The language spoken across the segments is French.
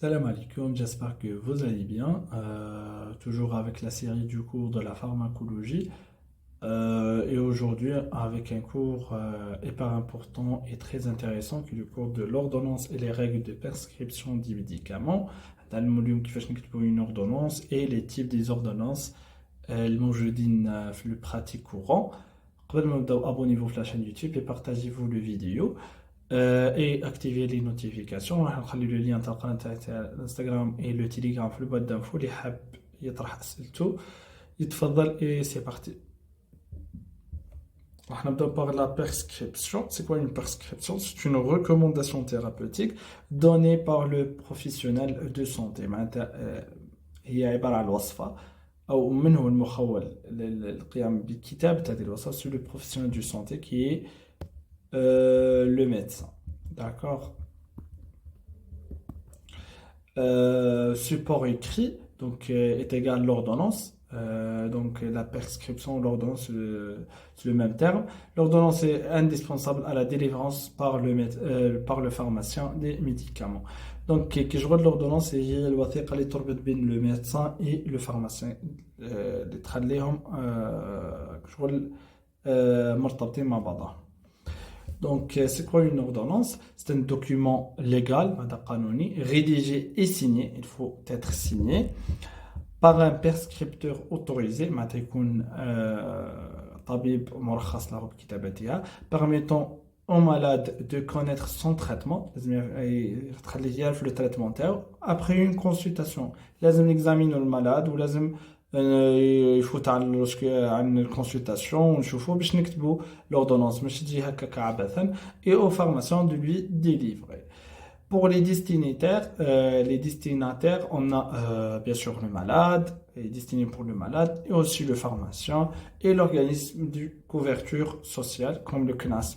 Salam alaikum, j'espère que vous allez bien. Toujours avec la série du cours de la pharmacologie. Et aujourd'hui avec un cours hyper important et très intéressant qui est le cours de l'ordonnance et les règles de prescription des médicaments. Dans le module qui fait une ordonnance et les types des ordonnances الموجودين في le pratique courant. قبل ما نبداو abonnez-vous à la chaîne YouTube et partagez-vous le vidéo. Et activer les notifications. راح نخلي le lien تاع القناة تاع الانستغرام et le telegram في البوîte d'infos اللي حاب يطرح اسئلته يتفضل. Et c'est parti. راح نبداو par la prescription. C'est quoi une prescription? C'est une recommandation thérapeutique donnée par le professionnel de santé. معناتها هي عبارة عن وصفة أو من هو المخول للقيام بكتابة هذه الوصفة. C'est le professionnel de santé qui est le médecin. D'accord. Support écrit donc, est égal à l'ordonnance. Donc la prescription, l'ordonnance, c'est le même terme. L'ordonnance est indispensable à la délivrance par le pharmacien des médicaments. Donc, qui je de l'ordonnance, c'est le médecin et le pharmacien. Les تخليهم شغل مرتبطين مع بعضهم. Donc, c'est quoi une ordonnance? C'est un document légal, rédigé et signé, il faut être signé, par un prescripteur autorisé, permettant au malade de connaître son traitement, le traitement après une consultation. لازم examiner le malade ou لازم يفوت عن الكونسلطاسيون ونشوفوا باش نكتبوا l'ordonnance ماشي تجي هكاك عبثا et au pharmacien de lui délivrer. Pour les destinataires, on a bien sûr le malade, est destiné pour le malade, et aussi le pharmacien et l'organisme de couverture sociale comme le CNAS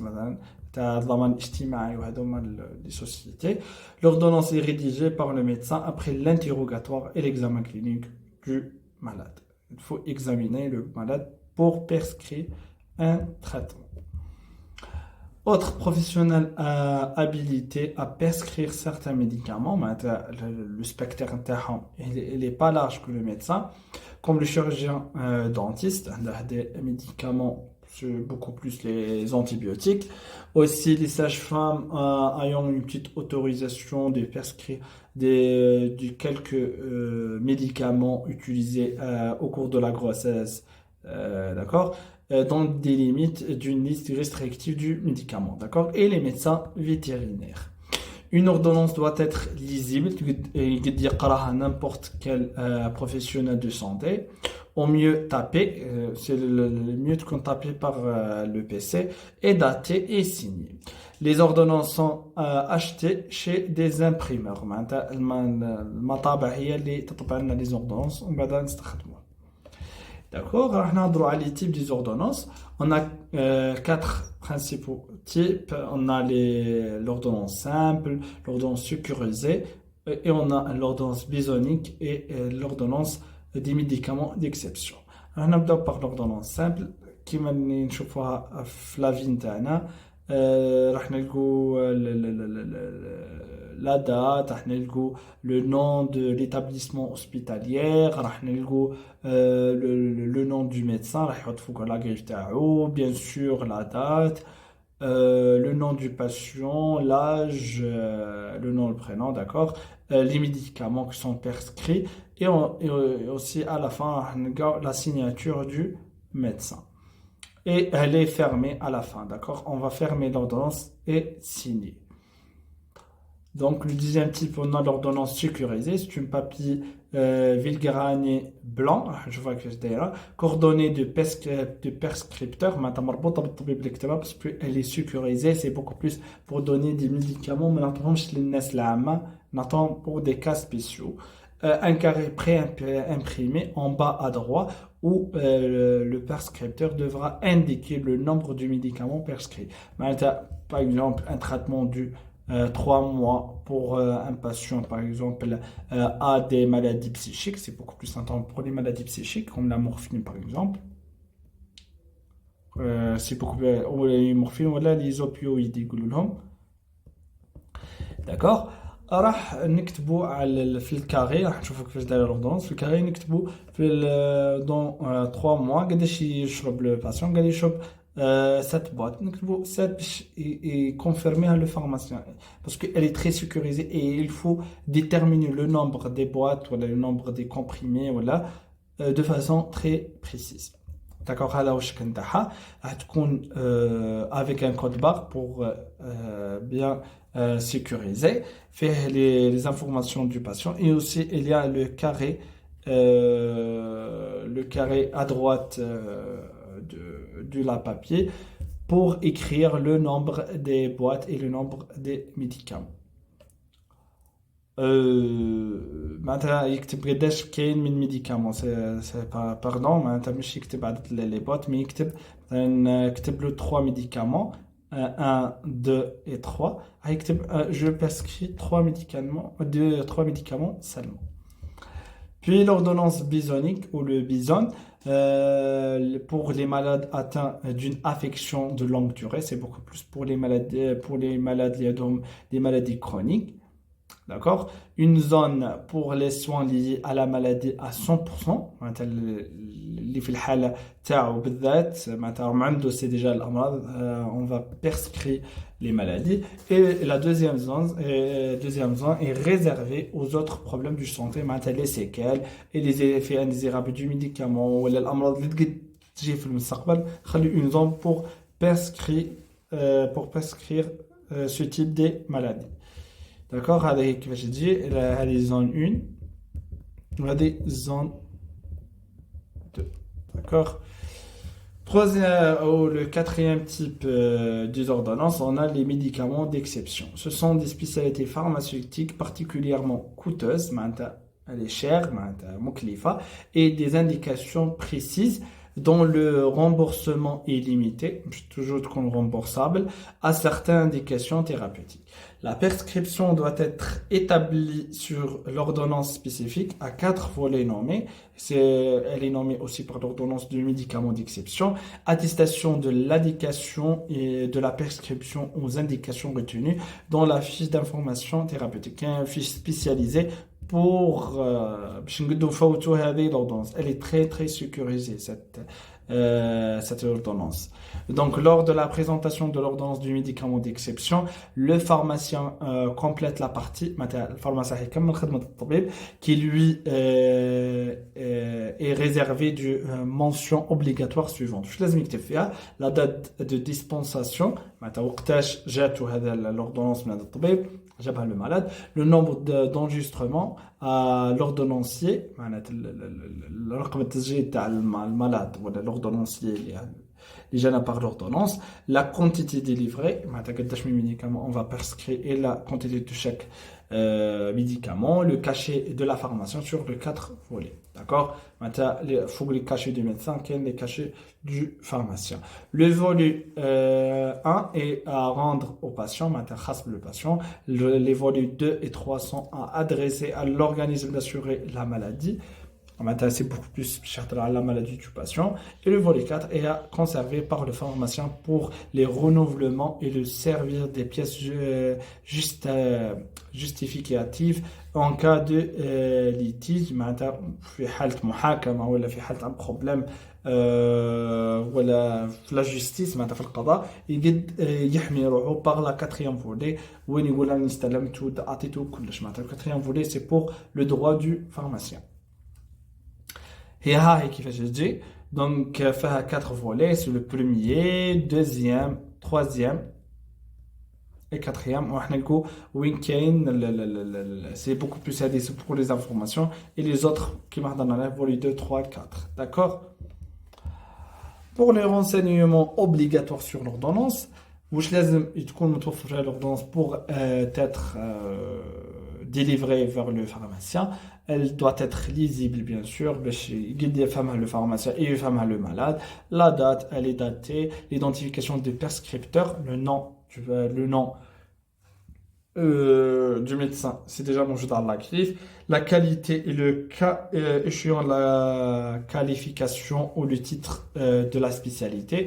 تاع الضمان الاجتماعي وهذوما les sociétés. L'ordonnance est rédigée par le médecin après l'interrogatoire et l'examen clinique du malade. Il faut examiner le malade pour prescrire un traitement. Autre professionnel habilité à prescrire certains médicaments, le spectre interne il n'est pas large que le médecin, comme le chirurgien dentiste, des médicaments, beaucoup plus les antibiotiques. Aussi les sages-femmes ayant une petite autorisation de prescrire de quelques médicaments utilisés au cours de la grossesse, d'accord, dans des limites d'une liste restrictive du médicament, d'accord, et les médecins vétérinaires. Une ordonnance doit être lisible, dire à n'importe quel professionnel de santé. Au mieux tapé, c'est le mieux qu'on taper par le PC, et daté et signé. Les ordonnances sont achetées chez des imprimeurs. المطابع هي اللي تطبع لنا les ordonnances ومن بعد نستخدموها. D'accord, on a les types des ordonnances. On a quatre principaux types. On a l'ordonnance simple, l'ordonnance sécurisée, et on a l'ordonnance bisonique et l'ordonnance des médicaments d'exception. On va par l'ordonnance simple qui m'a نشوفوها في la vie نتاعنا. راح نلقوا la date, راح نلقوا le nom de l'établissement hospitalier, راح نلقوا le nom du médecin, راح يحط فوق la griffe تاعو, bien sûr la date, le nom du patient, l'âge, le nom, le prénom, d'accord, les médicaments qui sont prescrits et aussi à la fin la signature du médecin. Et elle est fermée à la fin, d'accord? On va fermer l'ordonnance et signer. Donc, le deuxième type, on a l'ordonnance sécurisée. C'est un papier vilgrané blanc, je vois que c'est là, coordonné de prescripteurs, parce qu'elle est sécurisée, c'est beaucoup plus pour donner des médicaments, mais pour des cas spéciaux. Un carré pré-imprimé en bas à droite où le prescripteur devra indiquer le nombre de médicaments prescrits. Par exemple, un traitement du 3 mois pour un patient, par exemple, a des maladies psychiques, c'est beaucoup plus intense pour les maladies psychiques, comme la morphine, par exemple. C'est beaucoup plus, ou la morphine, ou les opioïdes, d'accord. راح نكتبوا في الكاري، راح نشوفوا كيفاش دايره لوردونونس. في الكاري نكتبوا في دون 3 موا قداش يشرب لو باسيون. قال يشرب 7 boîtes. نكتبوا 7 باش يكونفيرميها لو فارماسيان parce qu'elle est très sécurisée et il faut déterminer le nombre des boîtes ou le nombre des comprimés voilà, de façon très précise. D'accord, هذا هو الشكل نتاعها. راح تكون avec un code barre pour bien sécuriser. Faire les informations du patient et aussi il y a le carré à droite de la papier pour écrire le nombre des boîtes et le nombre des médicaments. معناتها يكتب قداش كاين من ميديكامون باردون معناتها مش يكتب عدد لي بوت مي يكتب مثلا كتب له 3 ميديكامون 1 2 et 3 هيكتب je prescris 3 médicaments seulement. Puis l'ordonnance bisonique ou le bison pour les malades atteints d'une affection de longue durée, c'est beaucoup plus pour les malades des maladies chroniques. D'accord, une zone pour les soins liés à la maladie à 100%. اللي في الحالة تاعو بالذات معناتها عنده c'est déjà الأمراض on va prescrire les maladies. Et la deuxième zone est réservée aux autres problèmes du santé معناتها les séquelles et les effets indésirables du médicament ولا الأمراض اللي تقد تجي في المستقبل. خلي une zone pour prescrire ce type de maladie. D'accord, هذا هي كيفاش تجي. هذه زون 1 وهذه زون 2. D'accord. Le quatrième type des ordonnances, on a les médicaments d'exception. Ce sont des spécialités pharmaceutiques particulièrement coûteuses, elle est chère, muklifa, et des indications précises dont le remboursement est limité, toujours remboursable, à certaines indications thérapeutiques. La prescription doit être établie sur l'ordonnance spécifique à 4 volets nommés. Elle est nommée aussi par l'ordonnance de médicaments d'exception, attestation de l'indication et de la prescription aux indications retenues dans la fiche d'information thérapeutique. Une fiche spécialisée pour l'ordonnance. Elle est très très sécurisée cette ordonnance. Donc lors de la présentation de l'ordonnance du médicament d'exception, le pharmacien complète la partie qui lui est réservée du mention obligatoire suivante. La date de dispensation l'ordonnance جابها le malade, le nombre d'enregistrements à l'ordonnancier الرقم التسجيل تاع المالاد ولا l'ordonnancier اللي جانا par l'ordonnance, la quantité délivrée قداش من médicaments on va prescrire et la quantité de chaque médicament, le cachet de la pharmacie sur les 4 volets. D'accord, il faut les cachets du médecin et les cachets du pharmacien. Le volet 1 est à rendre au patient, le patient. Les volets 2 et 3 sont à adresser à l'organisme d'assurer la maladie. C'est beaucoup plus cher à la maladie du patient. Et le volet 4 est à conserver par le pharmacien pour les renouvellements et le servir des pièces justificatives en cas de litige. في حالة محاكمة ولا في حالة un problème ولا في la justice في القضاء يقد يحمي روحه par la 4e volet وين يقول أنا استلمت وأعطيته كلش. le 4e volet c'est pour le droit du pharmacien. هي كيفاش تجي. Donc فيها 4 volets, c'est le premier, deuxième, troisième et quatrième. وحنا نلقوا وين كاين c'est beaucoup plus aidé, c'est pour les informations et les autres كيما هضرنا عليه volet 2 3 4. D'accord. Pour les renseignements obligatoires sur l'ordonnance, واش لازم تكون متوفر فيها l'ordonnance pour être délivrée vers le pharmacien. Elle doit être lisible, bien sûr, le pharmacien et le malade. La date, elle est datée. L'identification du prescripteur, le nom du médecin, c'est déjà mangé dans la griffe. La qualité et le cas échéant la qualification ou le titre de la spécialité.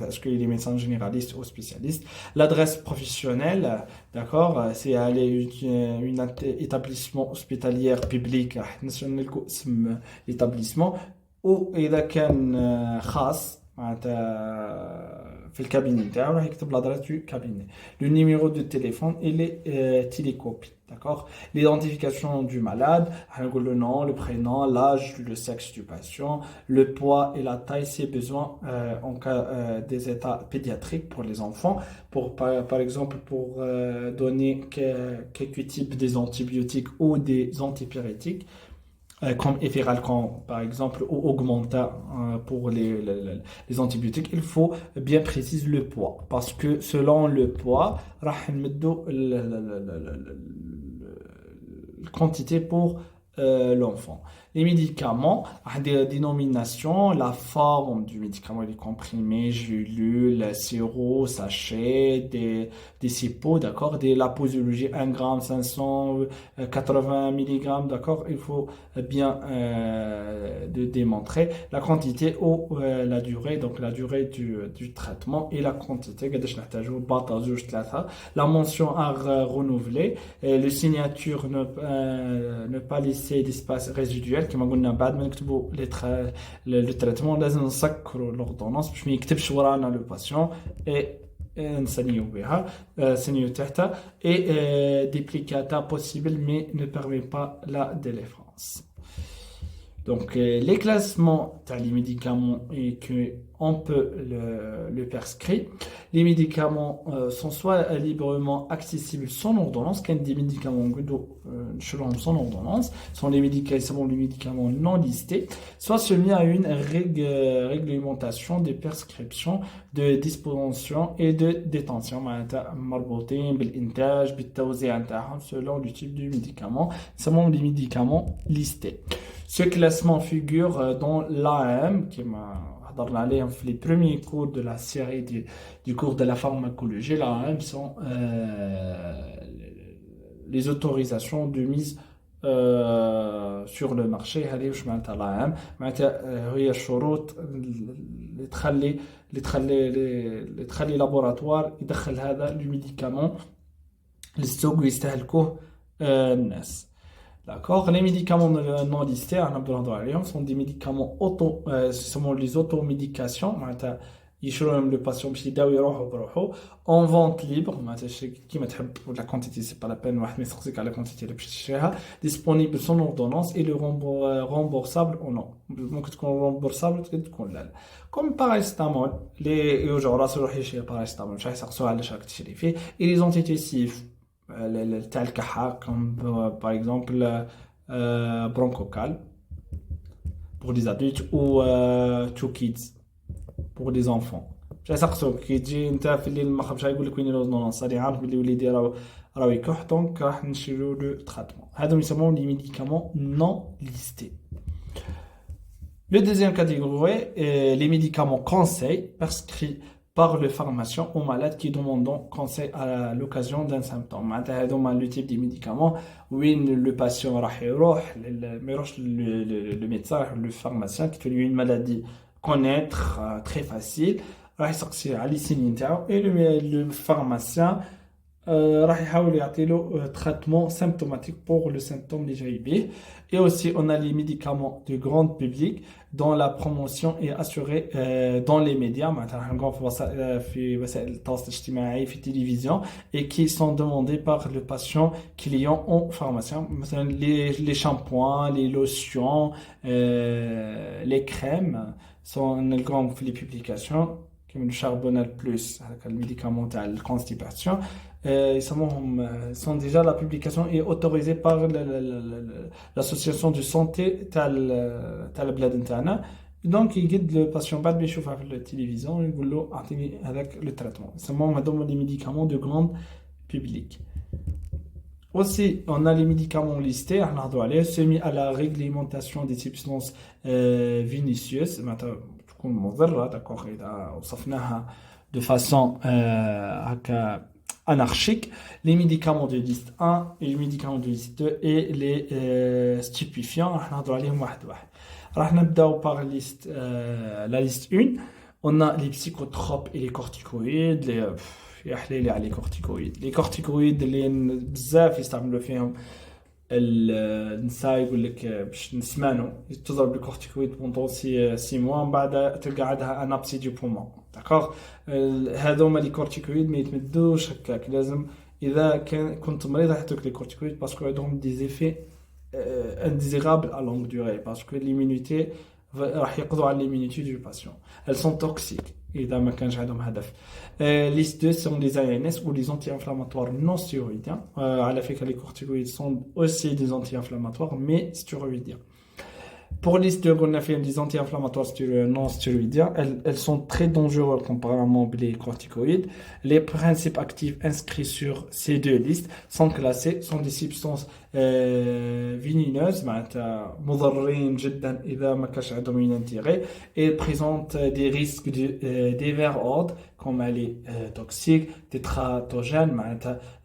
Est-ce qu'il est médecin généraliste ou spécialiste? L'adresse professionnelle, d'accord, c'est aller un établissement hospitalier public, national l'établissement, ou إذا كان خاص معناتها في الكابيني نتاعو راح يكتب l'adresse du cabinet. Le numéro de téléphone et les télécopies, d'accord? L'identification du malade, le nom, le prénom, l'âge, le sexe du patient, le poids et la taille, ses besoins en cas des états pédiatriques pour les enfants, par exemple pour donner quelques types des antibiotiques ou des antipyrétiques comme Efferalcan par exemple ou Augmenta pour les antibiotiques, il faut bien préciser le poids parce que selon le poids راح نمدو quantité pour l'enfant. Les médicaments, des dénominations, la forme du médicament, les comprimés, gélules, sirop, sachet, des sipots, d'accord, la posologie 1 gramme, 580 mg, d'accord, il faut bien de démontrer la quantité ou la durée, donc la durée du traitement et la quantité, la mention à renouveler, le signature ne pas laisser d'espace résiduel كما قلنا بعد ما نكتبوا لو تريتمون لازم نسكروا لوردونونس باش ما يكتبش ورانا لو باسيون اي نسنيو بها سنيو تحتها et duplicata possible mais ne permet pas la délivrance. Donc les classements les médicaments et qu'on peut le prescrire. Les médicaments sont soit librement accessibles sans ordonnance, quand des médicaments sans ordonnance sont les médicaments non listés, soit soumis à une réglementation des prescriptions, de disposition et de détention selon le type du médicament, selon les médicaments listés. Ce classement figure dans l'AM, qui m'a les premiers cours de la série du cours de la pharmacologie. L'AM sont les autorisations de mise sur le marché. هذه وش معناتها l'AM معناتها هي الشروط اللي تخلي لابوراتوار يدخل هذا الميديكامون للسوق ويستهلكوه الناس. D'accord. Les médicaments non listés, sont des médicaments les automédications. Le patient en vente libre. La quantité, c'est pas la peine. La quantité disponible sans ordonnance et le remboursable ou non. Remboursable, comme paracétamol. Les paracétamol. Et les antidépressifs. Comme par exemple Bronchocal pour les adultes ou Two Kids pour les enfants. جاي سقسوك كي تجي انت في الليل ما خرجش يقول لك وين لوزونونس راني عارف بلي وليدي راهو يكح دونك راح نشيرو لو تريتمون. هذو يسموهم لي ميديكامون نون ليستي. Le deuxième catégorie, les médicaments conseils prescrits par le pharmacien aux malades qui demandent conseil à l'occasion d'un symptôme. Le type de médicaments où le patient le médecin, le pharmacien qui fait une maladie connaître très facile, et le pharmacien راح يحاول يعطي له traitement symptomatique pour le symptôme déjà يبيه. Et aussi on a les médicaments du grand public dont la promotion est assurée dans les médias مثلا في وسائل التواصل الاجتماعي في التلفزيون et qui sont demandés par le patient client au pharmacien. مثلا les shampoings, les lotions, les crèmes sont نلقاهم في les publications comme le charbonal plus le médicament de la constipation. Sont déjà la publication est autorisée par l'association de santé تاع البلاد نتاعنا. Donc il guide le patient بعد ما يشوفها في التلفزيون يقول له اعطيني هذاك le traitement. يسموهم هذوما les médicaments de grand public. Aussi, on a les médicaments listés, soumis à la réglementation des substances vinicieuses. تكون مضرة, d'accord, إذا وصفناها de façon anarchique. Les médicaments de liste 1 et les médicaments de liste 2 et les stupéfiants. راح نهضروا عليهم واحد واحد. راح نبداو par la liste 1. On a les psychotropes et les corticoïdes. يا حليلي على les corticoïdes. Les corticoïdes اللي بزاف يستعملوا فيهم النساء يقول لك باش نسمانو تضرب بالكورتيكويد بوندون 6 موا من بعد تلقى عندها ان ابسي دو بومون داكوغ. هذوما لي كورتيكويد ما يتمدوش هكاك، لازم اذا كنت مريض يحطوك لي كورتيكويد باسكو عندهم دي زيفي انديزيرابل ا لونغ دوري، باسكو ليميونيتي راح يقضوا على ليميونيتي دو باسيون. elles sont toxiques اذا ما كانش عندهم هدف. Liste 2 sont les ANS ou les anti-inflammatoires non stéroïdiens. À la fait que les corticoïdes sont aussi des anti-inflammatoires mais stéroïdiens. Pour les deux qu'on a fait des anti-inflammatoires non stéroïdiens, elles sont très dangereuses comparément aux corticoïdes. Les principes actifs inscrits sur ces deux listes sont classés, sont des substances vénéneuses, مضرين جدا إذا ما كانش عندهم un intérêt, et présentent des risques de divers ordres comme les toxiques, tétratogènes,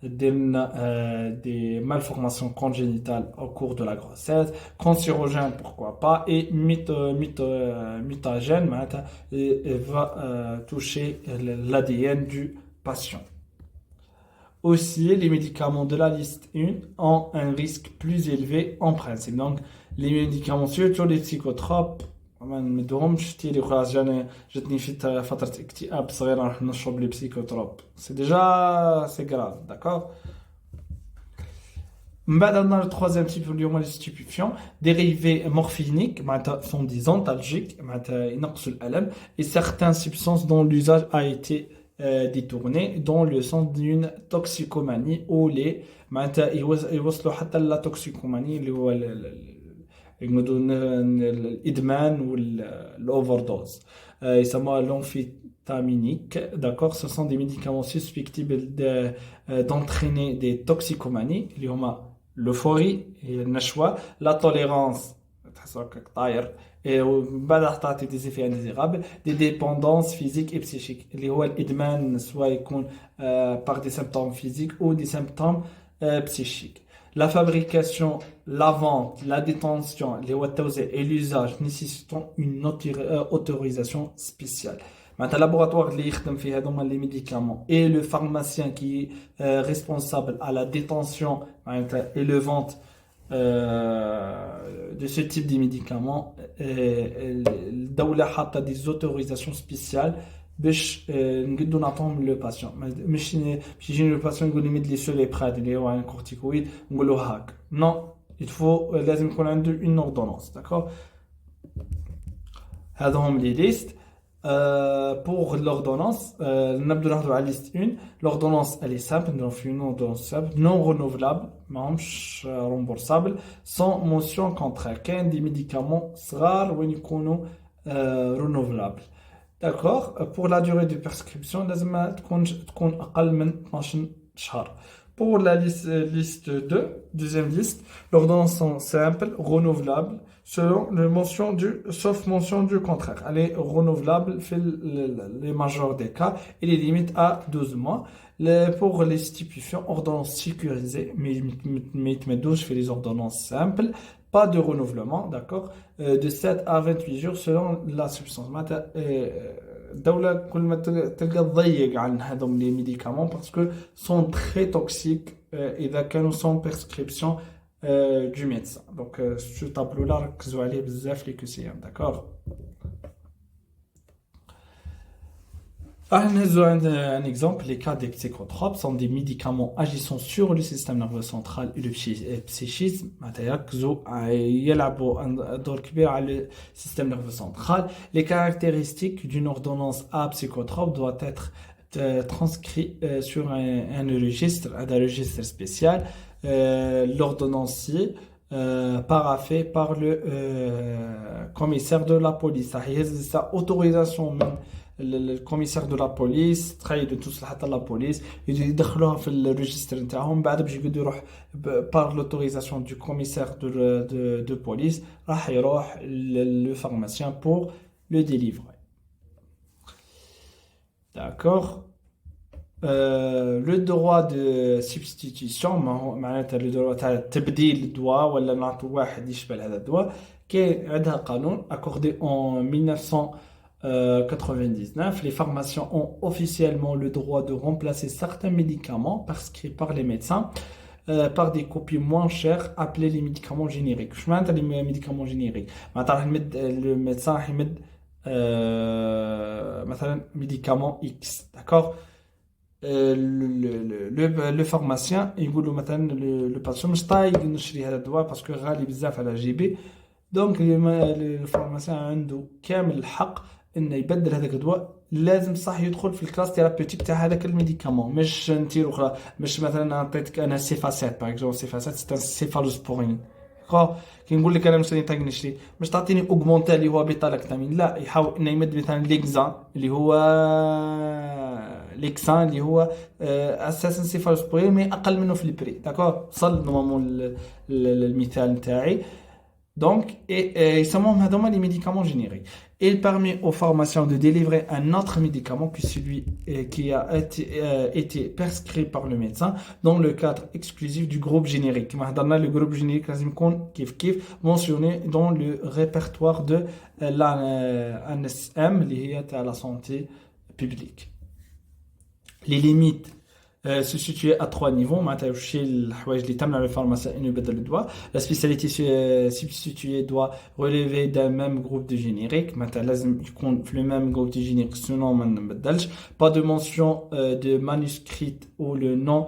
des malformations congénitales au cours de la grossesse, cancérogènes pourquoi pas, et mutagènes, va toucher l'ADN du patient. Aussi, les médicaments de la liste 1 ont un risque plus élevé en principe. Donc, les médicaments, surtout les psychotropes, ما نمدوهمش تيري خلاص جاتني في فترة اكتئاب صغيرة نروح نشرب لي بسيكوتروب سي ديجا سي غراف داكوغ. من بعد عندنا التخوازيام تيب اللي هما لي ستيبيفيون ديريفي مورفينيك معناتها سون دي زونتالجيك معناتها ينقصوا الألم et certaines substances dont l'usage a été détourné dans le sens d'une toxicomanie ou les معناتها يوصلوا حتى لا توكسيكوماني اللي هو الإدمان والأوفردوز. يسموها l'amphitamique, d'accord. Ce sont des médicaments susceptibles d'entraîner des toxicomanies اللي هما l'euphorie et النشوة, la tolérance تحس هكاك طاير et بعد تعطي des effets indésirables, des dépendances physiques et psychiques اللي هو الإدمان سواء يكون par des symptômes physiques ou des symptômes psychiques. La fabrication, la vente, la détention, les watawzé et l'usage nécessitant une autorisation spéciale. Maintenant, le laboratoire qui fait les médicaments et le pharmacien qui est responsable à la détention et la vente de ce type de médicaments, الدولة حاطة des autorisations spéciales باش نقدروا نعطوهم لو باسيون. مش يجيني لو باسيون يقول لي مد لي سوليبراد اللي هو ان كورتيكويد نقولوا هاك نو il لازم يكون عنده اون اوردونانس داكور. هذا هم لي ليست. Pour l'ordonnance, نبدو نهضروا على liste 1. L'ordonnance elle est simple, nous faisons une ordonnance simple, non renouvelable, ماهمش remboursable, sans mention contraire. كاين دي ميديكامون صغار وين يكونوا renouvelables. D'accord. Pour la durée de prescription لازم تكون أقل من 12 شهر. Pour la liste 2, deuxième liste, l'ordonnance sont simples, renouvelables, sauf mention du contraire. Elle est renouvelable fait les majeurs des cas et les limites à 12 mois. Pour les stipulations, ordonnance sécurisée, mais 12 fait les ordonnances simples. Pas de renouvellement, d'accord, de 7 à 28 jours selon la substance. الدولة كل ما تلقى تضيق عن هذوم les médicaments parce que sont très toxiques إذا كانوا sans prescription du médecin. Donc ce tableau là ركزوا عليه بزاف les QCM, d'accord. Un exemple, les cas des psychotropes sont des médicaments agissant sur le système nerveux central et le psychisme. يلعبوا دور كبير على le système nerveux central. Les caractéristiques d'une ordonnance à psychotrope doivent être transcrites sur un registre spécial. L'ordonnancier paraphé par le commissaire de la police. Sa autorisation الكوميسار دو لا بوليس تخيلوا توصل حتى لا بوليس يدخلوها في الريجستر نتاعهم بعد باش يقدروا يروح بار لوتوريزاسيون دو كوميسار دو بوليس راح يروح لو فارماسيان بور لو ديليفري. داكور. لو دروا دو سبستيتيسيون معناتها لو دروا تاع تبديل الدواء ولا نعطوا واحد يشبه هذا الدواء كاين عندها قانون accordé en 1900 99, les pharmaciens ont officiellement le droit de remplacer certains médicaments prescrits par les médecins par des copies moins chères appelées les médicaments génériques. Je معناتها les médicaments génériques. معناتها le médecin يمد مثلا médicament X, d'accord? Le pharmacien يقول له مثلا le patient مش طايق نشري هذا الدواء باسكو غالي بزاف على جيبي. دونك الفارماسيان عنده كامل الحق انه يبدل هذاك الدواء. لازم صح يدخل في الكلاس ثيرابيوتيك تاع هذاك الميديكامون، مش نديرو خلا. مش مثلا عطيتك انا سيفاسات باغ اكزومبل، سيفاسات سي سيفالوسبورين، كي نقول لك انا مش طايق نشري، مش تعطيني اوغمونتا اللي هو بيتالاكتامين، لا، يحاول انه يمد مثلا ليكزان اللي هو ليكسان اللي هو اساسا سيفالوسبورين مي اقل منه في البري، داكور. صل نورمالمون المثال نتاعي. Donc, ils sont les médicaments génériques. Il permet aux pharmaciens de délivrer un autre médicament que celui qui a été prescrit par le médecin dans le cadre exclusif du groupe générique. Le groupe générique est mentionné dans le répertoire de l'ANSM, lié à la santé publique. Les limites se situer à 3 niveaux. La spécialité substituée doit relever d'un même groupe de générique. Le même groupe de générique, sinon pas de mention de manuscrit ou le nom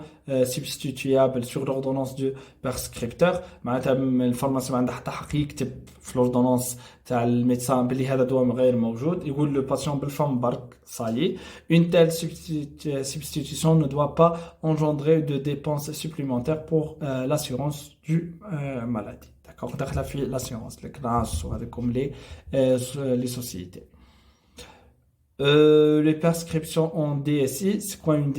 substituable sur l'ordonnance du prescripteur. الفارماسي ما عنده حتى حق يكتب في l'ordonnance تاع الميدسان بلي هذا دواء غير موجود، يقول le patient بالفم برك صايي. Une telle substitution ne doit pas engendrer de dépenses supplémentaires pour l'assurance du maladie. D'accord, داخله في l'assurance الكلاس وهذاكم les sociétés. Les prescriptions en DSI, c'est quoi une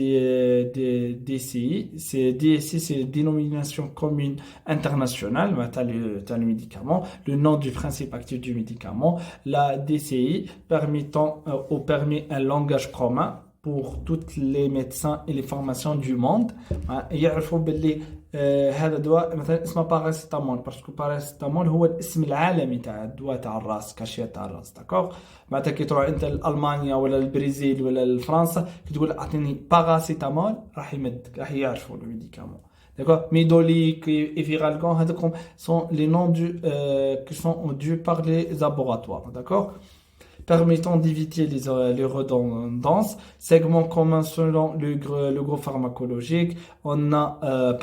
DCI? C'est DSI, c'est dénomination commune internationale, t'as le médicament, le nom du principe actif du médicament. La DCI permet un langage commun pour tous les médecins et les pharmaciens du monde. يعرفوا باللي هذا دواء مثلا اسمه باراسيتامول، باسكو باراسيتامول هو الاسم العالمي تاع الدواء تاع الراس، كاشيه تاع الراس، داكوغ. معناتها كي تروح انت لالمانيا ولا البرازيل ولا لفرنسا كي تقول اعطيني باراسيتامول راح يمدك، راح يعرفوا الميديكامون، داكوغ. ميدوليك ايفيرالغون هذوك sont les noms qui sont dus par les laboratoires، داكوغ. Permettant d'éviter les redondances, segments communs selon le groupe pharmacologique. On a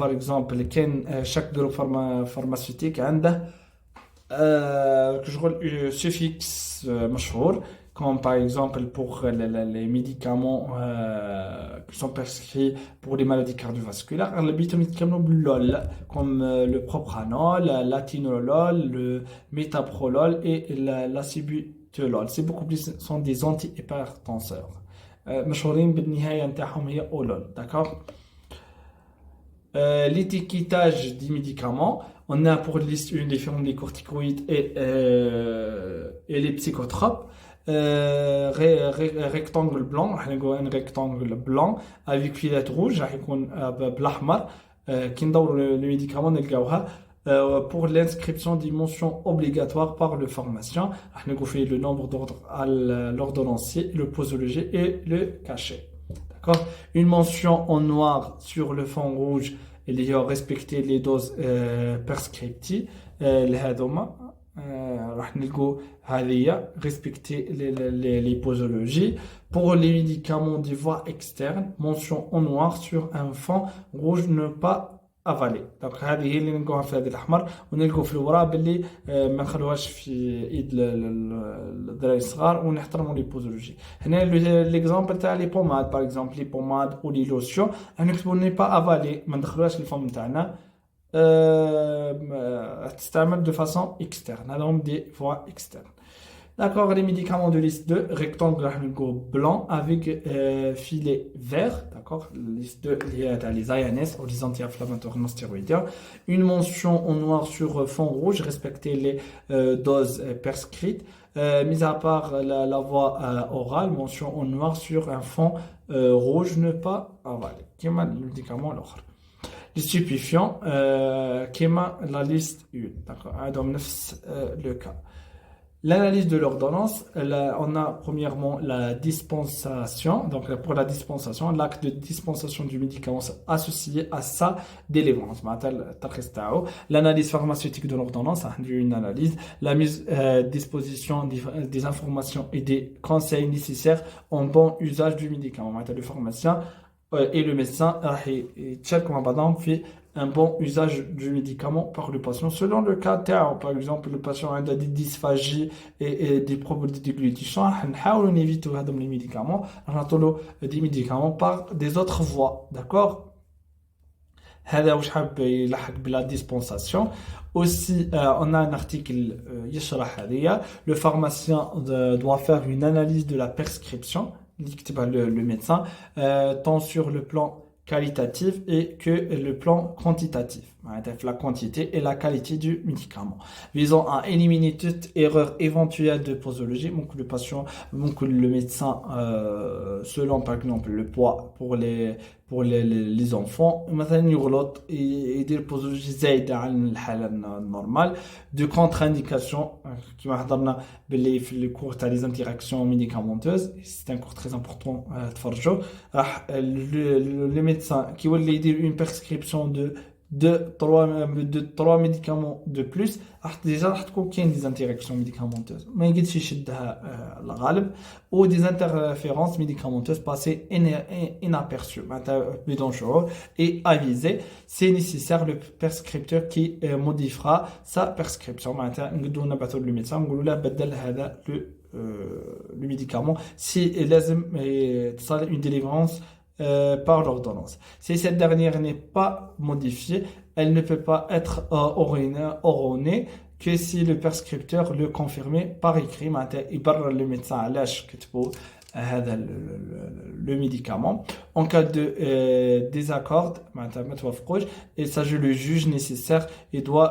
par exemple chaque groupe pharmaceutique a suffixe مشهور, comme par exemple pour les médicaments qui sont prescrits pour les maladies cardiovasculaires, comme le propranolol, l'atenolol, le métaprolol et l'acibutolol. C'est beaucoup plus, sont des antihypertenseurs. مشهورين بالنهاية نتاعهم هي اولول, d'accord. L'étiquetage des médicaments, on a pour liste une différente des corticoïdes et les psychotropes. Rectangle blanc, un rectangle blanc avec filette rouge, بالاحمر كي ندوروا le médicament نلقاوها. Pour l'inscription des mentions obligatoires par le pharmacien, on a le nombre d'ordres à l'ordonnancier, le posologie et le cachet. D'accord. Une mention en noir sur le fond rouge, il y a respecté les doses prescriptives. الهذوما راح نلقوا هذه respecter les posologies. Pour les médicaments de voie externe, mention en noir sur un fond rouge, ne pas افالي. دونك هذه هي اللي نلقوها في هذا الاحمر، ونلقوا في الوراء باللي ما نخلوهاش في ايد الدراري الصغار ونحترموا لي بوزولوجي. هنا ليكزامبل تاع لي بوماد باغ اكزومبل، لي بوماد او لي لوسيون نكتبوا ني با افالي، ما ندخلوهاش الفم تاعنا، تستعمل دو فاسون اكسترن، هذوم دي فوا اكسترن. D'accord, les médicaments de liste 2, rectangle blanc avec filet vert, d'accord, liste 2 liée à les ANS ou les anti-inflammatoires non stéroïdiens. Une mention en noir sur fond rouge, respecter les doses prescrites. Mis à part la voie orale, mention en noir sur un fond rouge, ne pas avaler. Quel est le médicament l'autre? Les stupéfiants, quelle est la liste 1, d'accord, dans le cas. L'analyse de l'ordonnance, on a premièrement la dispensation. Donc, pour la dispensation, l'acte de dispensation du médicament associé à sa délivrance. L'analyse pharmaceutique de l'ordonnance, une analyse, la mise à disposition des informations et des conseils nécessaires en bon usage du médicament. Le pharmacien et le médecin, fait un bon usage du médicament par le patient. Selon le cas, par exemple, le patient a des dysphasies et des problèmes de déglutition, on évite les médicaments, on des médicaments par des autres voies. D'accord? هذا واش حاب يلحق بلا dispensation. Aussi, on a un article يشرح هذه. Le pharmacien doit faire une analyse de la prescription, le médecin, tant sur le plan qualitatif et que le plan quantitatif, la quantité et la qualité du médicament, visant à éliminer toute erreur éventuelle de posologie. Donc le patient, donc le médecin, selon par exemple le poids pour les enfants, مثلا يغلط يدير posologie زايدة عن الحالة normale, de contre-indication qui m'a donné le cours تاع les interactions médicamenteuses. C'est un cours très important تفرجوا. Le médecin qui veut lui dire une prescription de 3 médicaments de plus, déjà راح تكون كاين des interactions médicamenteuses ما يقدرش يشدها الغالب, ou des interférences médicamenteuses passées inaperçues بدون شعور et avisées. C'est nécessaire le prescripteur qui modifiera sa prescription. نقدروا نبعثوا للميدسان نقولوا له بدل هذا le médicament si لازم تصل une délivrance par l'ordonnance. Si cette dernière n'est pas modifiée, elle ne peut pas être ordonnée que si le prescripteur le confirmait par écrit. يبرر le médecin علاش كتبوا هذا le médicament. En cas de désaccord, il s'agit le juge nécessaire et doit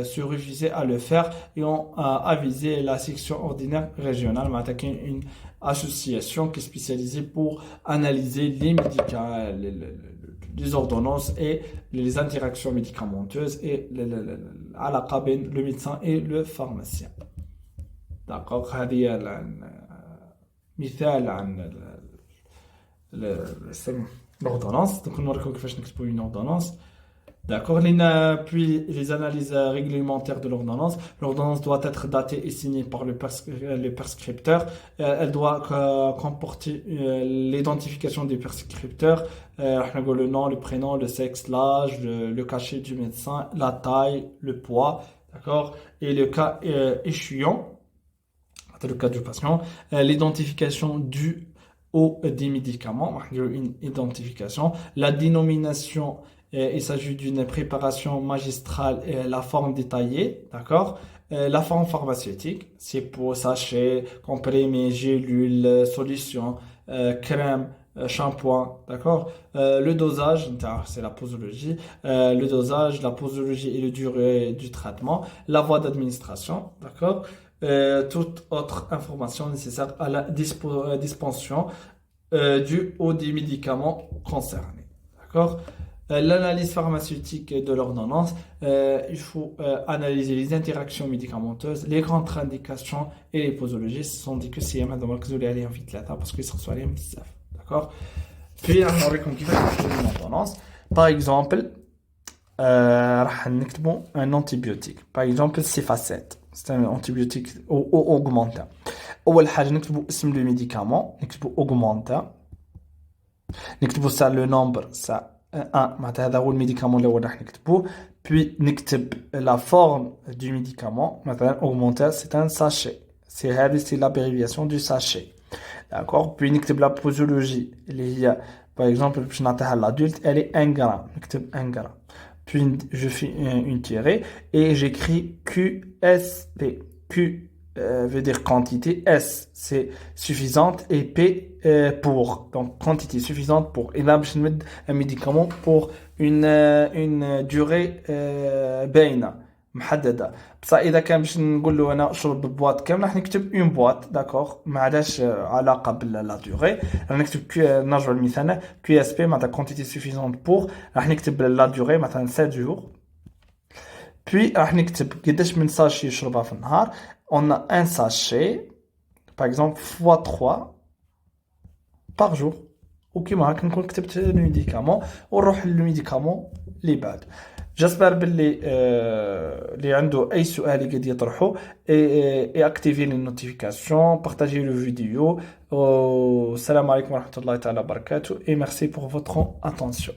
se refuser à le faire et aviser la section ordinaire régionale. Une association qui est spécialisée pour analyser les médicaments, les ordonnances et les interactions médicamenteuses et à la cabine, le médecin et le pharmacien. D'accord, مثال عن l'ordonnance. Donc on va voir كيفاش نكتبوا une ordonnance. D'accord. Puis les analyses réglementaires de l'ordonnance. L'ordonnance doit être datée et signée par le prescripteur. Elle doit comporter l'identification du prescripteur, le nom, le prénom, le sexe, l'âge, le cachet du médecin, la taille, le poids. D'accord. Et le cas échéant, c'est le cas du patient, l'identification du ou des médicaments, une identification, la dénomination. Il s'agit d'une préparation magistrale et la forme détaillée, d'accord? La forme pharmaceutique, c'est pour sachet, comprimé, gélule, solution, crème, shampoing, d'accord? Le dosage, c'est la posologie, le dosage, la posologie et le durée du traitement, la voie d'administration, d'accord? Toute autre information nécessaire à la dispensation du ou des médicaments concernés, d'accord? L'analyse pharmaceutique de l'ordonnance, il faut analyser les interactions médicamenteuses, les grandes indications et les posologies. Ce sont des QCM parce qu'ils sont sur les bzaf. D'accord? Puis, on va voir une ordonnance. Par exemple, un antibiotique. Par exemple, Cefacet. C'est un antibiotique augmentin. أول حاجة نكتبوا اسم le médicament, نكتبوا augmentin. نكتبوا ça le nombre, ça 1 معناتها هذا هو الميديكامون الاول راح نكتبوه. puis نكتب la forme du médicament, مثلا augmentin c'est un sachet, c'est l'abréviation du sachet, d'accord. puis نكتب la posologie اللي هي par exemple باش نعطيها l'adulte elle est 1 gramme, نكتب 1 gramme. puis je fais une tirée et j'écris QSP. Q veut dire quantité, S c'est suffisante et P pour, donc quantité suffisante pour. Et là باش نمد un médicament pour une durée باينه محدده. بصح اذا كان باش نقول له انا اشرب بواط كامل راح نكتب اون بواط, داكوغ, ما عادش علاقه بلا دوري. راح نكتب نرجع للمثال كي اس بي معناتها quantité suffisante pour, راح نكتب لا دوري مثلا 7 jours. Puis راح نكتب قداش من ساشي يشربها في النهار. On a un sachet par exemple fois 3 par jour. وكيما هكا نكون كتبت الميديكامون ونروح للميديكامون اللي بعد. جاسبر باللي اللي عنده اي سؤال يقدر يطرحه اي اكتيفي لي نوتيفيكاسيون بارطاجي لو فيديو. والسلام عليكم ورحمة الله تعالى وبركاته et merci pour votre attention.